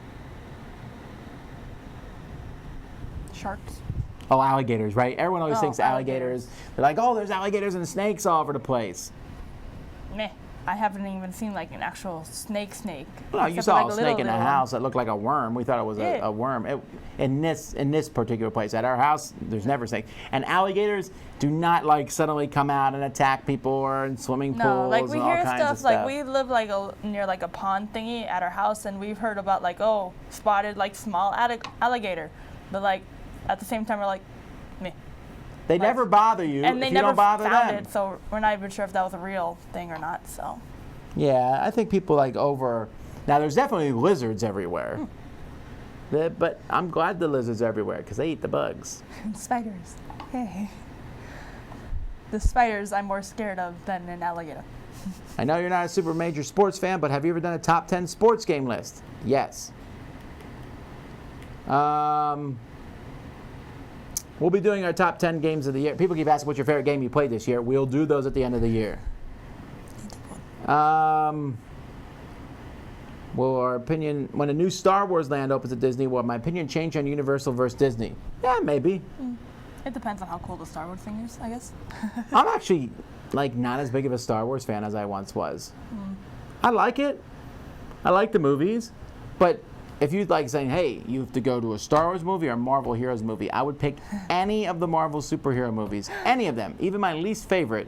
Sharks. Oh, alligators, right? Everyone always thinks alligators. They're like, oh, there's alligators and snakes all over the place. Meh. I haven't even seen like an actual snake. Well, you Except saw like a snake in the little house that looked like a worm. We thought it was a worm. In this particular place, at our house, there's never snakes. And alligators do not like suddenly come out and attack people or in swimming pools. No, like we and all hear kinds of stuff like we live like near like a pond thingy at our house, and we've heard about like spotted like small alligator, but like at the same time we're like, meh. They never bother you And they if you never don't bother found them. it, so we're not even sure if that was a real thing or not. So. Yeah, I think people now there's definitely lizards everywhere. But I'm glad the lizards are everywhere because they eat the bugs. Spiders. Hey. The spiders I'm more scared of than an alligator. I know you're not a super major sports fan, but have you ever done a top 10 sports game list? Yes. We'll be doing our top 10 games of the year. People keep asking what's your favorite game you played this year. We'll do those at the end of the year. Will our opinion, when a new Star Wars land opens at Disney, will my opinion change on Universal versus Disney? Yeah, maybe. It depends on how cool the Star Wars thing is, I guess. I'm actually not as big of a Star Wars fan as I once was. I like it. I like the movies. But if you'd like saying, hey, you have to go to a Star Wars movie or a Marvel Heroes movie, I would pick any of the Marvel superhero movies. Any of them. Even my least favorite.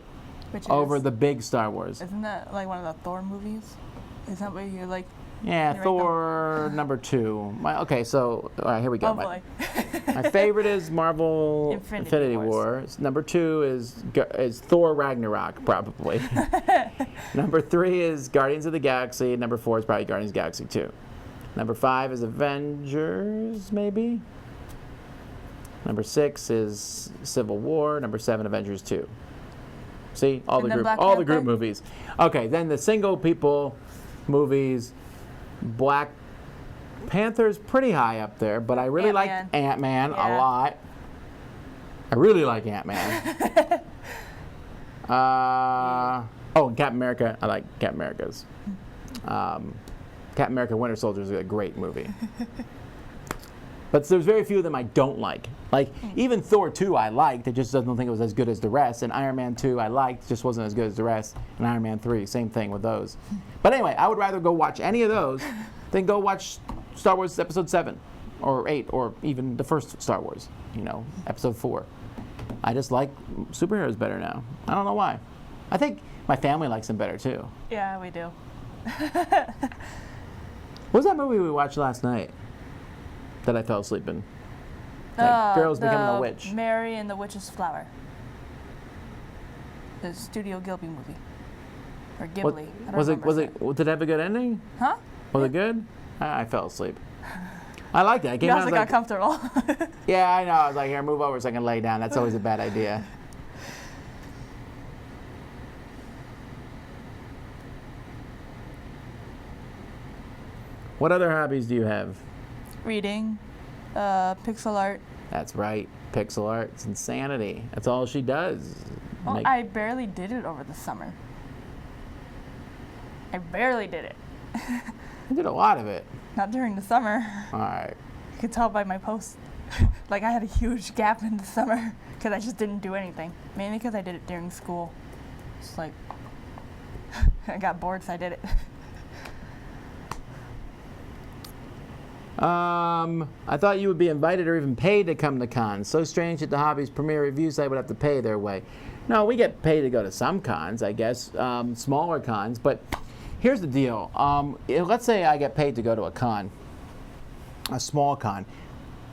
Over the big Star Wars. Isn't that like one of the Thor movies? Is that what you're like? Yeah, Thor number 2. Okay, so all right, here we go. Oh boy. My favorite is Marvel Infinity War. Number 2 is Thor Ragnarok, probably. Number 3 is Guardians of the Galaxy. Number 4 is probably Guardians of the Galaxy 2. Number 5 is Avengers, maybe. Number 6 is Civil War. Number 7, Avengers 2. See, all the group movies. Okay, then the single people movies. Black Panther's pretty high up there, but I really like Ant-Man a lot. I really like Ant-Man. And Captain America. I like Captain America's. Captain America Winter Soldier is a great movie. But there's very few of them I don't like. Like, even Thor 2 I liked, it just doesn't think it was as good as the rest. And Iron Man 2 I liked, just wasn't as good as the rest. And Iron Man 3, same thing with those. But anyway, I would rather go watch any of those than go watch Star Wars Episode 7 or 8 or even the first Star Wars, Episode 4. I just like superheroes better now. I don't know why. I think my family likes them better too. Yeah, we do. What was that movie we watched last night that I fell asleep in? Like, girls becoming a witch. Mary and the Witch's Flower. The Studio Ghibli movie. Or Ghibli. I don't remember. Did it have a good ending? Huh? Was it good? I fell asleep. I liked it. I came You out, also I was got comfortable. yeah, I know. I was like, here, move over so I can lay down. That's always a bad idea. What other hobbies do you have? Reading, pixel art. That's right. Pixel art. It's insanity. That's all she does. Well, I barely did it over the summer. I barely did it. I did a lot of it. Not during the summer. All right. You could tell by my posts. Like, I had a huge gap in the summer because I just didn't do anything. Mainly because I did it during school. It's like, I got bored, so I did it. I thought you would be invited or even paid to come to cons. So strange that the hobby's premier review site would have to pay their way. No, we get paid to go to some cons, I guess, smaller cons. But here's the deal. Let's say I get paid to go to a con, a small con.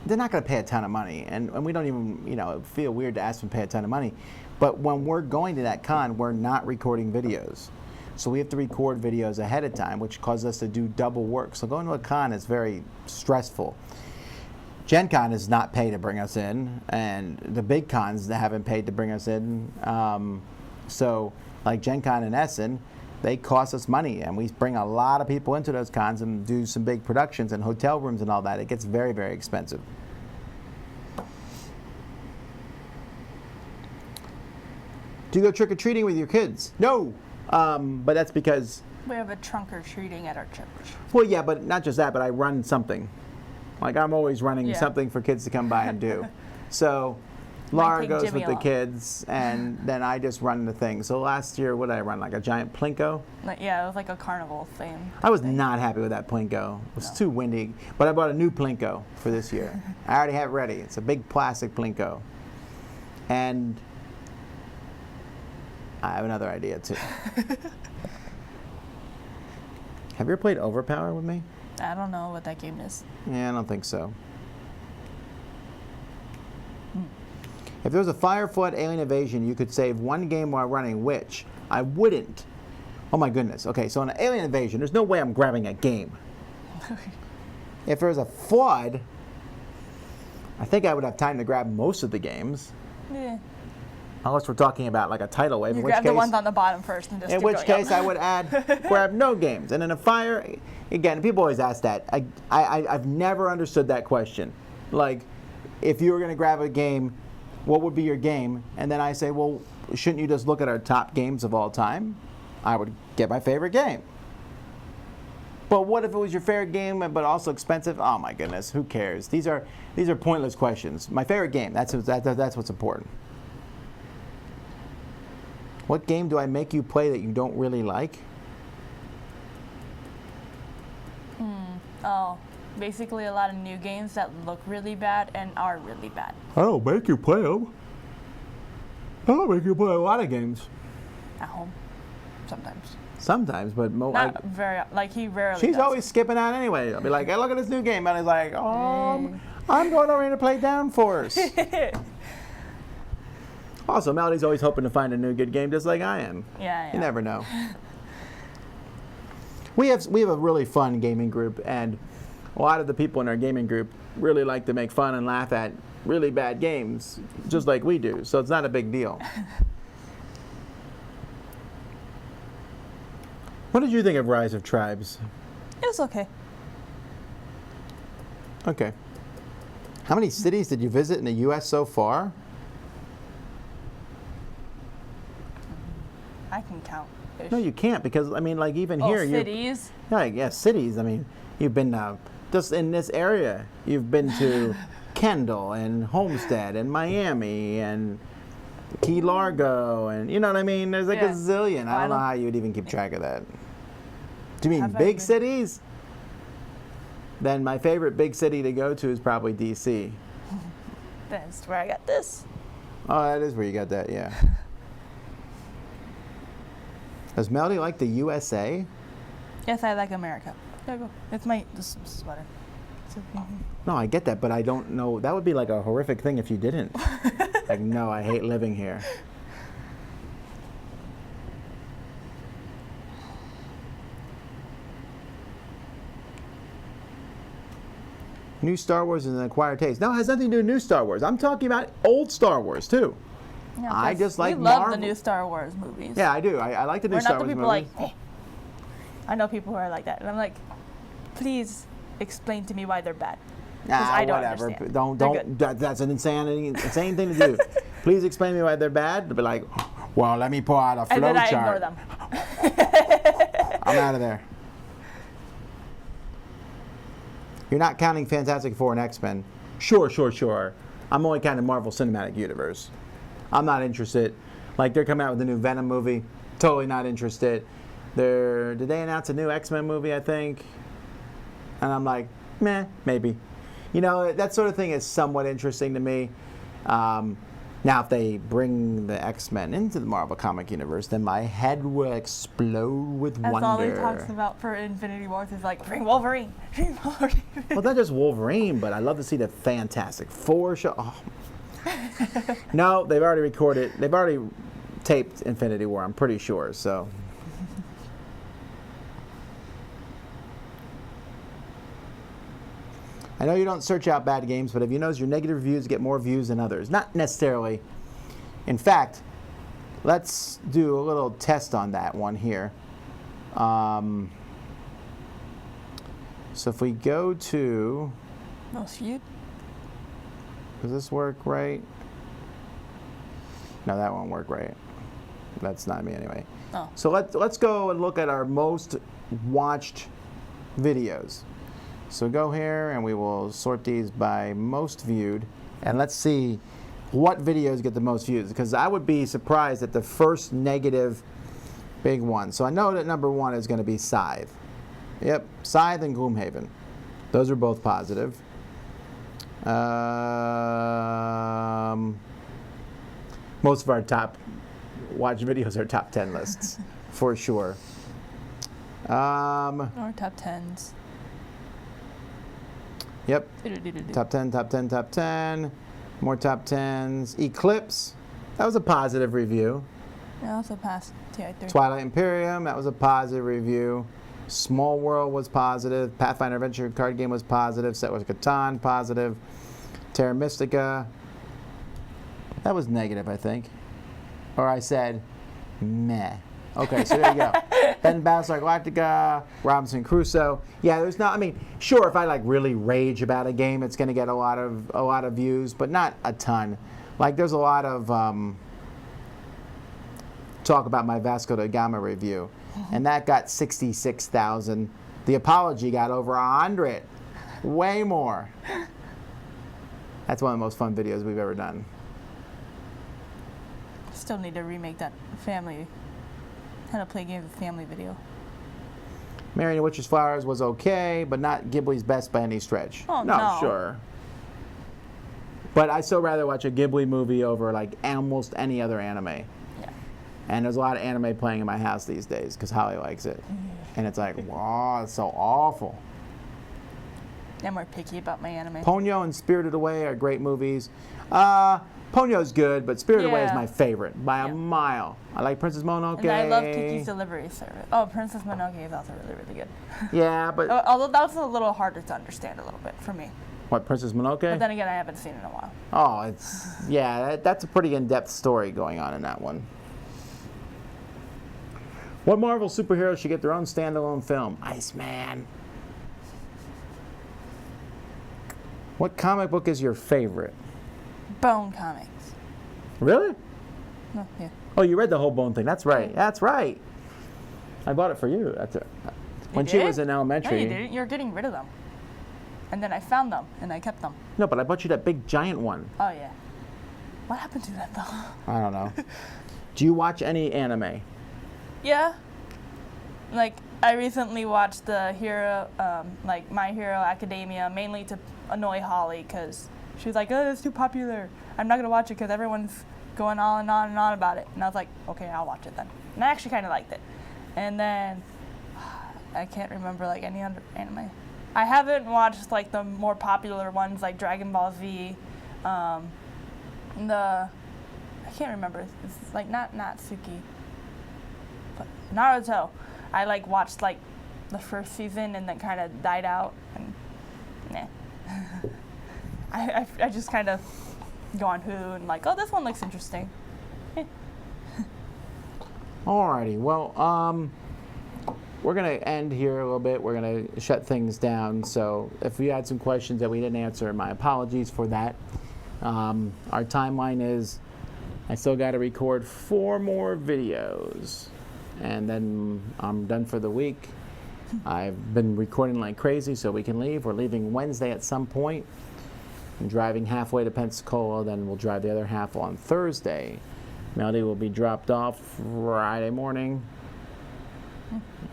They're not going to pay a ton of money, and we don't even, feel weird to ask them to pay a ton of money. But when we're going to that con, we're not recording videos. So we have to record videos ahead of time, which causes us to do double work. So going to a con is very stressful. Gen Con is not paid to bring us in, and the big cons that haven't paid to bring us in. So like Gen Con in Essen, they cost us money, and we bring a lot of people into those cons and do some big productions and hotel rooms and all that. It gets very, very expensive. Do you go trick-or-treating with your kids? No. But that's because... We have a trunk or treating at our church. Well, yeah, but not just that, but I run something. Like, I'm always running something for kids to come by and do. So Laura goes Jimmy with the along. kids, and then I just run the thing. So last year, what did I run? Like a giant Plinko? Yeah, it was like a carnival thing. I was not happy with that Plinko. It was too windy. But I bought a new Plinko for this year. I already have it ready. It's a big plastic Plinko. And I have another idea, too. Have you ever played Overpower with me? I don't know what that game is. Yeah, I don't think so. If there was a fire, flood, alien invasion, you could save one game while running, which I wouldn't. Oh my goodness. Okay, so in an alien invasion, there's no way I'm grabbing a game. If there was a flood, I think I would have time to grab most of the games. Yeah. Unless we're talking about like a tidal wave. You grab the ones on the bottom first and just in which case I would grab no games. And in a fire, again, people always ask that. I've never understood that question. Like, if you were going to grab a game, what would be your game? And then I say, well, shouldn't you just look at our top games of all time? I would get my favorite game. But what if it was your favorite game but also expensive? Oh my goodness, who cares? These are pointless questions. My favorite game, that's what's important. What game do I make you play that you don't really like? Oh, basically a lot of new games that look really bad and are really bad. I don't make you play them. I don't make you play a lot of games. At home, sometimes. Sometimes, but Not very. Like he rarely. She's does. always skipping out anyway. I'll be like, hey, look at this new game. And he's like, I'm going over here to play Downforce. Also, Melody's always hoping to find a new good game, just like I am. Yeah. You never know. We have a really fun gaming group, and a lot of the people in our gaming group really like to make fun and laugh at really bad games, just like we do. So it's not a big deal. What did you think of Rise of Tribes? It was okay. Okay. How many cities did you visit in the U.S. so far? I can count. No, you can't, because, I mean, like, even here... Cities? Cities. I mean, you've been, just in this area, you've been to Kendall and Homestead and Miami and Key Largo, and, you know what I mean? There's like a zillion. I don't know how you would even keep track of that. Do you mean big cities? Then my favorite big city to go to is probably D.C. That's where I got this. Oh, that is where you got that, yeah. Does Melody like the USA? Yes, I like America. There you go. It's my sweater. No, I get that, but I don't know. That would be like a horrific thing if you didn't. Like, no, I hate living here. New Star Wars is an acquired taste. No, it has nothing to do with new Star Wars. I'm talking about old Star Wars, too. Yeah, I just like we love Marvel. the new Star Wars movies. Yeah, I do. I like the new We're Star not the Wars people movies. like, I know people who are like that. And I'm like, please explain to me why they're bad. Because I don't whatever. understand. Don't. That's an insane thing to do. Please explain to me why they're bad. They'll be like, well, let me pull out a And flow then I chart. ignore them. I'm out of there. You're not counting Fantastic Four and X-Men. Sure. I'm only counting Marvel Cinematic Universe. I'm not interested. Like, they're coming out with a new Venom movie. Totally not interested. Did they announce a new X-Men movie, I think? And I'm like, meh, maybe. You know, that sort of thing is somewhat interesting to me. Now, if they bring the X-Men into the Marvel comic universe, then my head will explode with That's wonder. all he talks about for Infinity Wars is like, bring Wolverine. Bring Wolverine. Well, not just Wolverine, but I'd love to see the Fantastic Four show. Oh. No, they've already recorded. They've already taped Infinity War, I'm pretty sure, so. I know you don't search out bad games, but have you noticed your negative reviews get more views than others? Not necessarily. In fact, let's do a little test on that one here. So if we go to, Most viewed? does this work right? No, that won't work right. That's not me anyway. Oh. So let's go and look at our most watched videos. So go here and we will sort these by most viewed, and let's see what videos get the most views, because I would be surprised at the first negative big one. So I know that number one is going to be Scythe. Yep, Scythe and Gloomhaven. Those are both positive. Most of our top watch videos are top 10 lists, for sure. Or top 10s. Yep. Top 10, top 10, top 10. More top 10s. Eclipse. That was a positive review. I also passed TI3. Twilight Imperium. That was a positive review. Small World was positive. Pathfinder Adventure card game was positive. Set Wars Catan, positive. Terra Mystica. That was negative, I think. Or I said, meh. Okay, so there you go. Then Battlestar Galactica, Robinson Crusoe. Yeah, there's not. I mean, sure, if I like really rage about a game, it's going to get a lot of views, but not a ton. Like, there's a lot of talk about my Vasco da Gama review, and that got 66,000. The Apology got over 100, way more. That's one of the most fun videos we've ever done. Still need to remake that family. How to play games with family video. Mary and the Witch's Flowers was okay, but not Ghibli's best by any stretch. Oh, no. Sure. But I still rather watch a Ghibli movie over like almost any other anime. Yeah. And there's a lot of anime playing in my house these days because Holly likes it. And it's like, wow, it's so awful. I'm more picky about my anime. Ponyo and Spirited Away are great movies. Ponyo's good, but Spirited Away is Yeah. my favorite by a mile. I like Princess Mononoke. And I love Kiki's Delivery Service. Oh, Princess Mononoke is also really, really good. Yeah, but Although that was a little harder to understand a little bit for me. what, Princess Mononoke? But then again, I haven't seen it in a while. Oh, it's, yeah, that's a pretty in-depth story going on in that one. What Marvel superheroes should get their own standalone film? Iceman. What comic book is your favorite? Bone Comics. Really? No, yeah. Oh, you read the whole Bone thing. That's right. That's right. I bought it for you. When she did? was in No, elementary. you didn't. You're getting rid of them. And then I found them, and I kept them. No, but I bought you that big giant one. Oh, yeah. What happened to that, though? I don't know. Do you watch any anime? Yeah. Like, I recently watched the My Hero Academia, mainly to annoy Holly, because she was like, oh, it's too popular. I'm not going to watch it because everyone's going on and on and on about it. And I was like, okay, I'll watch it then. And I actually kind of liked it. And then I can't remember like any other anime. I haven't watched like the more popular ones like Dragon Ball Z. I can't remember. It's like not Natsuki, but Naruto. I like watched like the first season and then kind of died out and nah. I just kind of go on Hulu and like, oh, this one looks interesting. Alrighty, well, we're going to end here a little bit. We're going to shut things down. So if we had some questions that we didn't answer, my apologies for that. Our timeline is I still got to record 4 more videos, and then I'm done for the week. I've been recording like crazy, so we can leave. We're leaving Wednesday at some point. I'm driving halfway to Pensacola, then we'll drive the other half on Thursday. Melody will be dropped off Friday morning.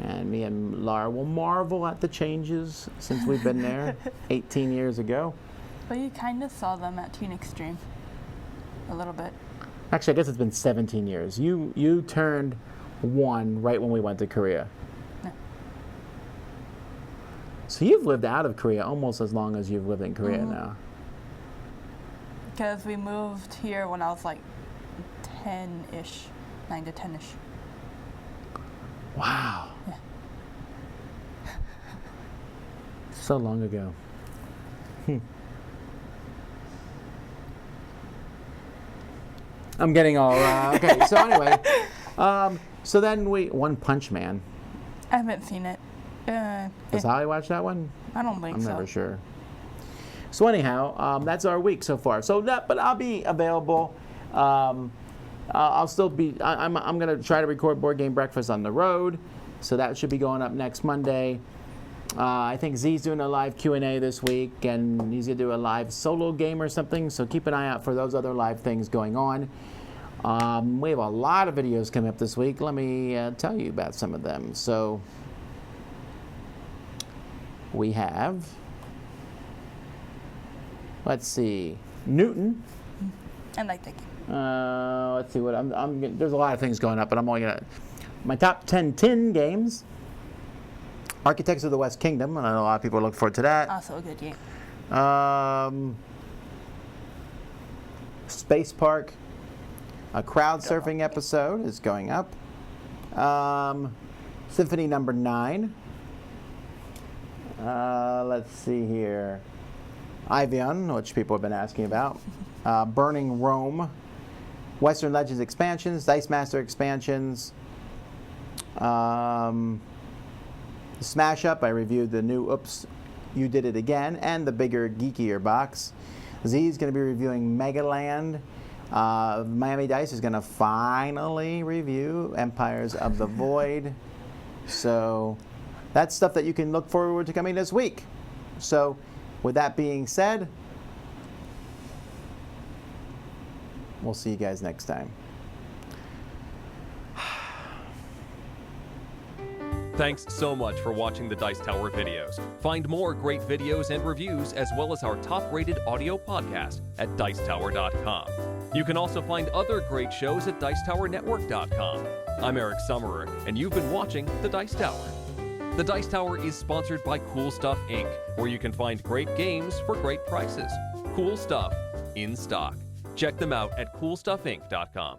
And me and Laura will marvel at the changes since we've been there 18 years ago. But you kind of saw them at Teen Extreme a little bit. Actually, I guess it's been 17 years. You turned 1 right when we went to Korea. Yeah. So you've lived out of Korea almost as long as you've lived in Korea now. Because we moved here when I was like 10-ish, 9 to 10-ish. Wow. Yeah. So long ago. I'm getting all okay. So anyway, so then One Punch Man. I haven't seen it. Does Holly watch that one? I don't think I'm so. never sure. So anyhow, that's our week so far. But I'll be available. I'll still be. I'm gonna try to record Board Game Breakfast on the road, so that should be going up next Monday. I think Z's doing a live Q&A this week, and he's gonna do a live solo game or something. So keep an eye out for those other live things going on. We have a lot of videos coming up this week. Let me tell you about some of them. So we have. Let's see, Newton. I like that game. Let's see what there's a lot of things going up, but I'm only gonna my top 10 tin games. Architects of the West Kingdom, and I know a lot of people are looking forward to that. Also a good game. Space Park, a crowd surfing episode is going up. Symphony number 9. Let's see here. Ivion, which people have been asking about. Burning Rome. Western Legends expansions, Dice Master expansions. Smash Up, I reviewed the new Oops, You Did It Again, and the bigger, geekier box. Z is going to be reviewing Megaland. Miami Dice is going to finally review Empires of the Void. So that's stuff that you can look forward to coming this week. So with that being said, we'll see you guys next time. Thanks so much for watching the Dice Tower videos. Find more great videos and reviews, as well as our top-rated audio podcast at Dicetower.com. You can also find other great shows at Dicetowernetwork.com. I'm Eric Summerer, and you've been watching The Dice Tower. The Dice Tower is sponsored by Cool Stuff Inc., where you can find great games for great prices. Cool stuff in stock. Check them out at CoolStuffInc.com.